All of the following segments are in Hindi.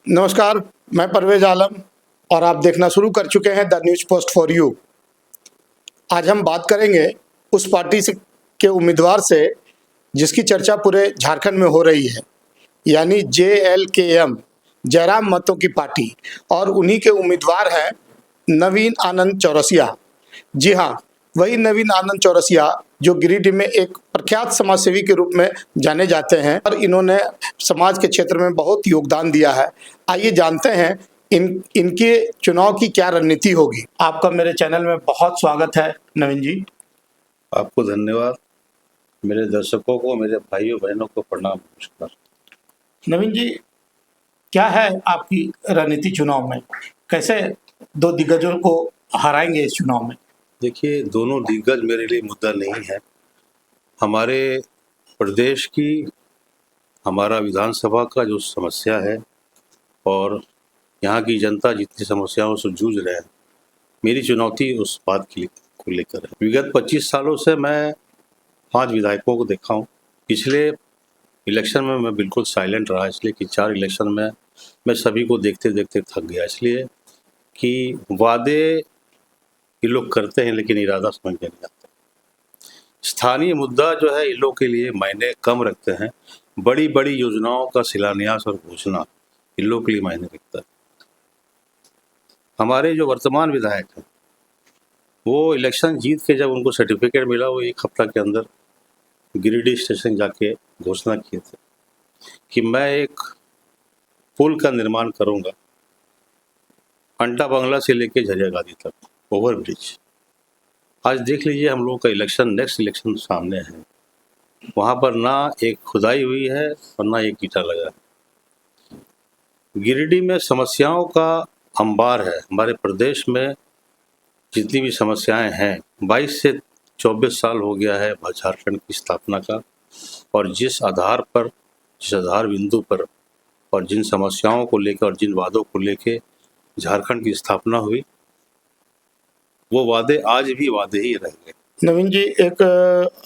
नमस्कार, मैं परवेज आलम और आप देखना शुरू कर चुके हैं the news post for you. आज हम बात करेंगे उस पार्टी से के उम्मीदवार से जिसकी चर्चा पूरे झारखंड में हो रही है, यानी JLKM, जयराम महतो की पार्टी, और उन्हीं के उम्मीदवार हैं नवीन आनंद चौरसिया। जी हाँ, वही नवीन आनंद चौरसिया जो गिरिडीह में एक प्रख्यात समाजसेवी के रूप में जाने जाते हैं और इन्होंने समाज के क्षेत्र में बहुत योगदान दिया है। आइए जानते हैं इनके चुनाव की क्या रणनीति होगी। आपका मेरे चैनल में बहुत स्वागत है नवीन जी। आपको धन्यवाद। मेरे दर्शकों को, मेरे भाइयों बहनों को प्रणाम, नमस्कार। नवीन जी, क्या है आपकी रणनीति चुनाव में? कैसे दो दिग्गजों को हराएंगे इस चुनाव में? देखिए, दोनों दिग्गज मेरे लिए मुद्दा नहीं है। हमारे प्रदेश की, हमारा विधानसभा का जो समस्या है और यहाँ की जनता जितनी समस्याओं से जूझ रहे हैं, मेरी चुनौती उस बात को लेकर है। विगत 25 सालों से मैं 5 विधायकों को देखा हूँ। पिछले इलेक्शन में मैं बिल्कुल साइलेंट रहा, इसलिए कि 4 इलेक्शन में मैं सभी को देखते देखते थक गया, इसलिए कि वादे ये लोग करते हैं लेकिन इरादा समझ में नहीं आता। स्थानीय मुद्दा जो है इन लोग के लिए मायने कम रखते हैं। बड़ी बड़ी योजनाओं का शिलान्यास और घोषणा इन लोग के लिए मायने रखता है। हमारे जो वर्तमान विधायक हैं वो इलेक्शन जीत के जब उनको सर्टिफिकेट मिला, वो 1 हफ्ता के अंदर गिरिडीह स्टेशन जाके घोषणा किए थे कि मैं एक पुल का निर्माण करूंगा, अंटा बंगला से लेके झरिया गादी तक, ओवर ब्रिज। आज देख लीजिए, हम लोगों का इलेक्शन, नेक्स्ट इलेक्शन सामने है, वहाँ पर ना एक खुदाई हुई है और ना एक ईंटा लगा है। गिरिडीह में समस्याओं का अंबार है। हमारे प्रदेश में जितनी भी समस्याएं हैं, 22 से 24 साल हो गया है झारखंड की स्थापना का, और जिस आधार बिंदु पर और जिन समस्याओं को लेकर और जिन वादों को लेकर झारखंड की स्थापना हुई, वो वादे आज भी वादे ही रह गए। नवीन जी, एक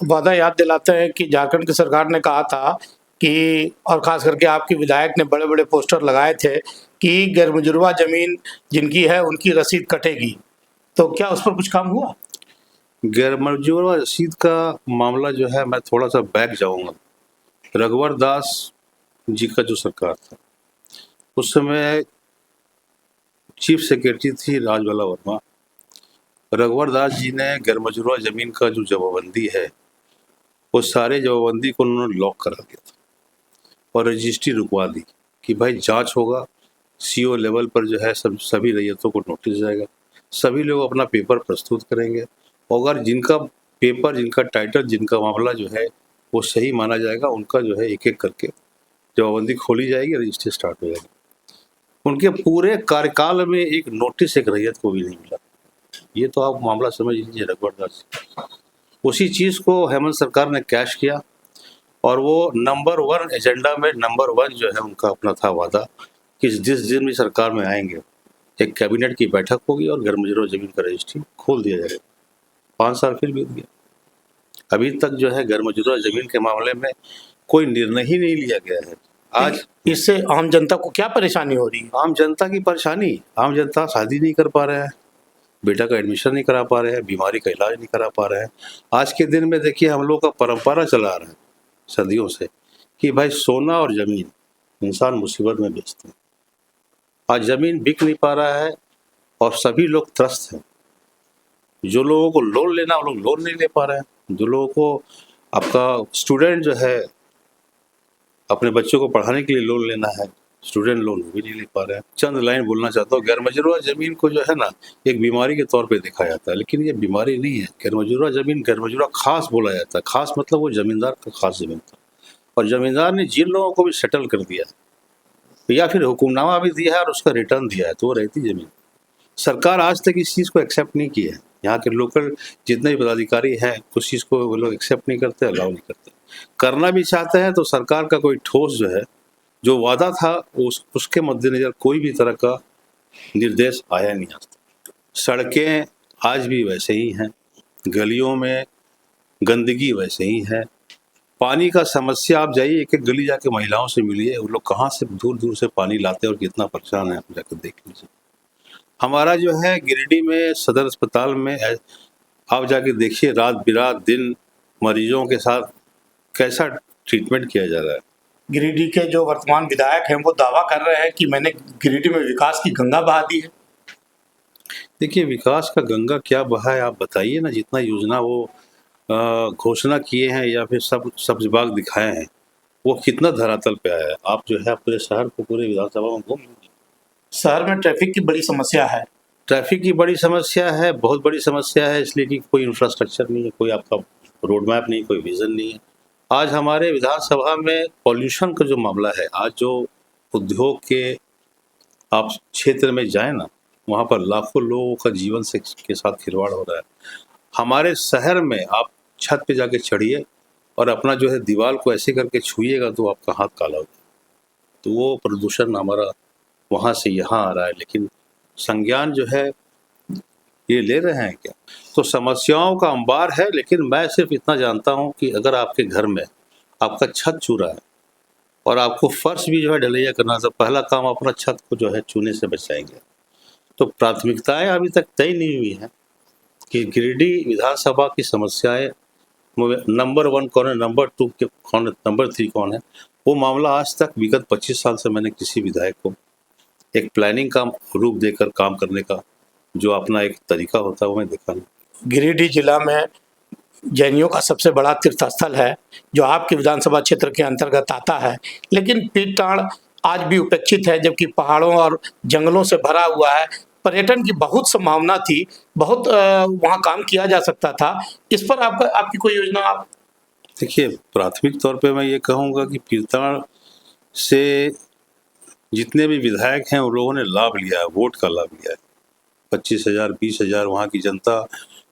वादा याद दिलाते हैं कि झारखंड की सरकार ने कहा था कि, और खास करके आपके विधायक ने बड़े बड़े पोस्टर लगाए थे कि गैरमुजरुआ जमीन जिनकी है उनकी रसीद कटेगी, तो क्या उस पर कुछ काम हुआ? गैरमजरूरा रसीद का मामला जो है, मैं थोड़ा सा बैक जाऊंगा। रघुवर दास जी का जो सरकार था, उस समय चीफ सेक्रेटरी थी राजबाला वर्मा। रघुवर दास जी ने गैरमजरूरा जमीन का जो जमाबंदी है, वो सारे जमाबंदी को उन्होंने लॉक करा दिया था और रजिस्ट्री रुकवा दी कि भाई जांच होगा, CO लेवल पर जो है सभी रैयतों को नोटिस जाएगा, सभी लोग अपना पेपर प्रस्तुत करेंगे, और अगर जिनका पेपर, जिनका टाइटल, जिनका मामला जो है वो सही माना जाएगा, उनका जो है एक एक करके जमाबंदी खोली जाएगी, रजिस्ट्री स्टार्ट हो जाएगी। उनके पूरे कार्यकाल में एक नोटिस एक रैयत को भी नहीं मिला। ये तो आप मामला समझ लीजिए रघुवर दास। उसी चीज़ को हेमंत सरकार ने कैश किया और वो नंबर 1 एजेंडा में नंबर 1 जो है उनका अपना था वादा कि जिस दिन भी सरकार में आएंगे एक कैबिनेट की बैठक होगी और गैरमुजरूआ जमीन का रजिस्ट्री खोल दिया जाएगा। 5 साल फिर बीत गया, अभी तक जो है गैरमुजरूआ जमीन के मामले में कोई निर्णय ही नहीं लिया गया है। आज इससे आम जनता को क्या परेशानी हो रही है? आम जनता की परेशानी, आम जनता शादी नहीं कर पा रहे हैं, बेटा का एडमिशन नहीं करा पा रहे हैं, बीमारी का इलाज नहीं करा पा रहे हैं। आज के दिन में देखिए, हम लोग का परंपरा चला आ रहा है सदियों से कि भाई सोना और जमीन इंसान मुसीबत में बेचते हैं। आज जमीन बिक नहीं पा रहा है और सभी लोग त्रस्त हैं। जो लोगों को लोन लेना, वो लोग लोन नहीं ले पा रहे हैं। जो लोगों को, आपका स्टूडेंट जो है अपने बच्चों को पढ़ाने के लिए लोन लेना है, स्टूडेंट लोन भी नहीं ले पा रहे हैं। चंद लाइन बोलना चाहता हूँ। गैरमजरूआ जमीन को जो है ना, एक बीमारी के तौर पे देखा जाता है, लेकिन ये बीमारी नहीं है। गैरमजरूआ जमीन, गैरमजरूआ खास बोला जाता है। खास मतलब वो जमींदार का खास जमीन था, और जमींदार ने जिन लोगों को भी सेटल कर दिया या फिर हुक्मनामा भी दिया है और उसका रिटर्न दिया है, तो वो रहती जमीन। सरकार आज तक इस चीज़ को एक्सेप्ट नहीं की है। यहाँ के लोकल जितने भी पदाधिकारी हैं उस चीज़ को वो लोग एक्सेप्ट नहीं करते, अलाउ नहीं करते। करना भी चाहते हैं तो सरकार का कोई ठोस जो है, जो वादा था, उसके मद्देनजर कोई भी तरह का निर्देश आया नहीं आज तक। सड़कें आज भी वैसे ही हैं, गलियों में गंदगी वैसे ही है, पानी का समस्या, आप जाइए एक एक गली जाके महिलाओं से मिलिए, वो लोग कहाँ से दूर दूर से पानी लाते हैं और कितना परेशान है, आप जाकर देख लीजिए। हमारा जो है गिरिडीह में सदर अस्पताल में आप जाके देखिए, रात बिरात दिन मरीजों के साथ कैसा ट्रीटमेंट किया जा रहा है। गिरिडीह के जो वर्तमान विधायक हैं वो दावा कर रहे हैं कि मैंने गिरिडीह में विकास की गंगा बहा दी है। देखिए, विकास का गंगा क्या बहा है, आप बताइए ना। जितना योजना वो घोषणा किए हैं या फिर सब विभाग दिखाए हैं, वो कितना धरातल पे आया है। आप जो है पूरे शहर को, पूरे विधानसभा में घूम लीजिए। शहर में ट्रैफिक की बड़ी समस्या है। ट्रैफिक की बड़ी समस्या है, बहुत बड़ी समस्या है, इसलिए कि कोई इंफ्रास्ट्रक्चर नहीं है, कोई आपका रोड मैप नहीं, कोई विजन नहीं है। आज हमारे विधानसभा में पॉल्यूशन का जो मामला है, आज जो उद्योग के आप क्षेत्र में जाए ना, वहाँ पर लाखों लोगों का जीवन से के साथ खिलवाड़ हो रहा है। हमारे शहर में आप छत पे जाके चढ़िए और अपना जो है दीवार को ऐसे करके छुइएगा तो आपका हाथ काला हो जाए। तो वो प्रदूषण हमारा वहाँ से यहाँ आ रहा है, लेकिन संज्ञान जो है ये ले रहे हैं क्या? तो समस्याओं का अंबार है, लेकिन मैं सिर्फ इतना जानता हूँ कि अगर आपके घर में आपका छत छू रहा है और आपको फर्श भी जो है ढलैया करना, तो पहला काम अपना छत को जो है चूने से बचाएंगे। तो प्राथमिकताएं अभी तक तय नहीं हुई हैं कि गिरिडीह विधानसभा की समस्याएं नंबर 1 कौन है, नंबर 2 के कौन है, नंबर 3 कौन है। वो मामला आज तक विगत 25 साल से मैंने किसी विधायक को एक प्लानिंग का रूप देकर काम करने का जो अपना एक तरीका होता है वो मैं देखा नहीं। गिरिडीह जिला में जैनियों का सबसे बड़ा तीर्थ स्थल है जो आपके विधानसभा क्षेत्र के अंतर्गत आता है, लेकिन पीरटांड़ आज भी उपेक्षित है, जबकि पहाड़ों और जंगलों से भरा हुआ है। पर्यटन की बहुत संभावना थी, बहुत वहाँ काम किया जा सकता था। इस पर आपकी कोई योजना? आप देखिए, प्राथमिक तौर पे मैं ये कहूँगा कि पीरटांड़ से जितने भी विधायक हैं उन लोगों ने लाभ लिया है, वोट का लाभ लिया है। 25,000 20,000 वहाँ की जनता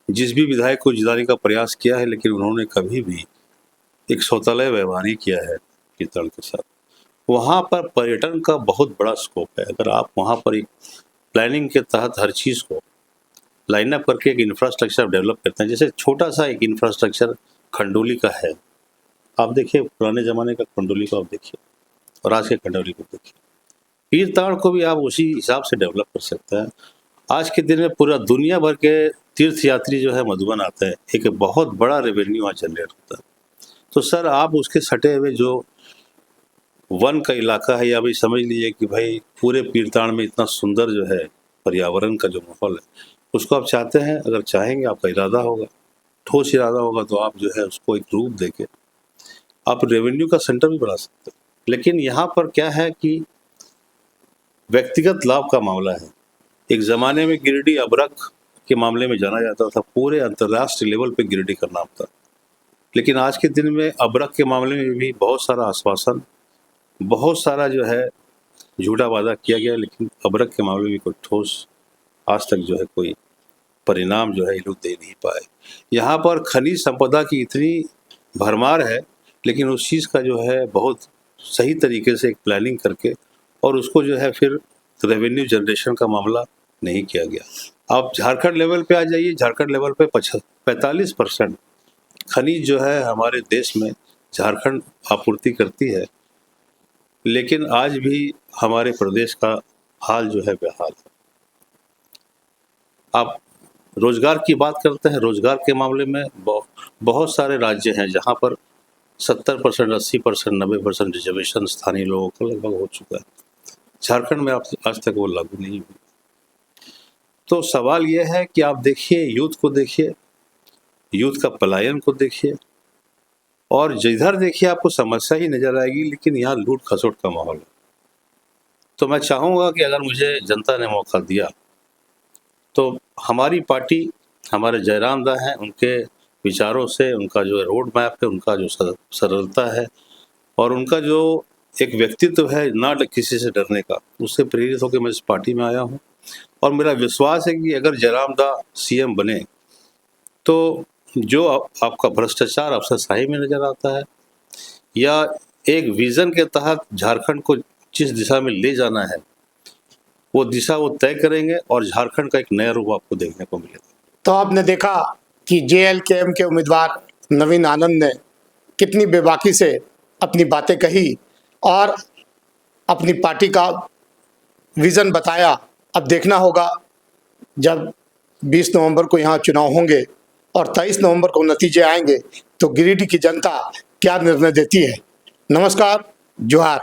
जिस भी विधायक को जिताने का प्रयास किया है, लेकिन उन्होंने कभी भी एक शौचालय व्यवहार नहीं किया है पीरटांड़ के साथ। वहाँ पर पर्यटन का बहुत बड़ा स्कोप है। अगर आप वहाँ पर एक प्लानिंग के तहत हर चीज़ को लाइन अप करके एक इंफ्रास्ट्रक्चर डेवलप करते हैं, जैसे छोटा सा एक इंफ्रास्ट्रक्चर खंडोली का है, आप देखिए पुराने ज़माने का खंडोली को आप देखिए और आज के खंडोली को देखिए, पीरटांड़ को भी आप उसी हिसाब से डेवलप कर सकते हैं। आज के दिन में पूरा दुनिया भर के तीर्थ यात्री जो है मधुबन आते हैं, एक बहुत बड़ा रेवेन्यू वहाँ जनरेट होता है। तो सर, आप उसके सटे हुए जो वन का इलाका है, या भाई समझ लीजिए कि भाई पूरे पीरटांड़ में इतना सुंदर जो है पर्यावरण का जो माहौल है, उसको आप चाहते हैं, अगर चाहेंगे, आपका इरादा होगा, ठोस इरादा होगा, तो आप जो है उसको एक रूप देके आप रेवेन्यू का सेंटर भी बढ़ा सकते हैं। लेकिन यहाँ पर क्या है कि व्यक्तिगत लाभ का मामला है। एक ज़माने में गिरिडीह अबरख के मामले में जाना जाता था, पूरे अंतर्राष्ट्रीय लेवल पे गिरिडीह का नाम था। लेकिन आज के दिन में अबरख के मामले में भी बहुत सारा आश्वासन, बहुत सारा जो है झूठा वादा किया गया, लेकिन अबरख के मामले में कोई ठोस आज तक जो है कोई परिणाम जो है ये लोग दे नहीं पाए। यहाँ पर खनिज संपदा की इतनी भरमार है, लेकिन उस चीज़ का जो है बहुत सही तरीके से एक प्लानिंग करके और उसको जो है फिर रेवेन्यू जनरेशन का मामला नहीं किया गया। आप झारखंड लेवल पे आ जाइए, झारखंड लेवल पे 45% खनिज जो है हमारे देश में झारखंड आपूर्ति करती है, लेकिन आज भी हमारे प्रदेश का हाल जो है बेहाल है। आप रोजगार की बात करते हैं, रोजगार के मामले में बहुत सारे राज्य हैं जहां पर 70%, 80%, 90% रिजर्वेशन स्थानीय लोगों को लगभग हो चुका है। झारखंड में आज तक वो लागू नहीं हुई। तो सवाल यह है कि आप देखिए, यूथ को देखिए, यूथ का पलायन को देखिए, और जिधर देखिए आपको समस्या ही नजर आएगी, लेकिन यहाँ लूट खसोट का माहौल है। तो मैं चाहूँगा कि अगर मुझे जनता ने मौका दिया तो हमारी पार्टी, हमारे जयराम दा हैं, उनके विचारों से, उनका जो रोड मैप है, उनका जो सरलता है और उनका जो एक व्यक्तित्व है ना किसी से डरने का, उससे प्रेरित होकर मैं इस पार्टी में आया हूँ। और मेरा विश्वास है कि अगर जयराम दा सीएम बने तो जो आपका भ्रष्टाचार अफसरशाही में नजर आता है, या एक विजन के तहत झारखंड को जिस दिशा में ले जाना है, वो दिशा वो तय करेंगे और झारखंड का एक नया रूप आपको देखने को मिलेगा। तो आपने देखा कि जेएलकेएम के उम्मीदवार नवीन आनंद ने कितनी बेबाकी से अपनी बातें कही और अपनी पार्टी का विज़न बताया। अब देखना होगा जब 20 नवंबर को यहाँ चुनाव होंगे और 23 नवंबर को नतीजे आएंगे तो गिरिडीह की जनता क्या निर्णय देती है। नमस्कार, जोहार।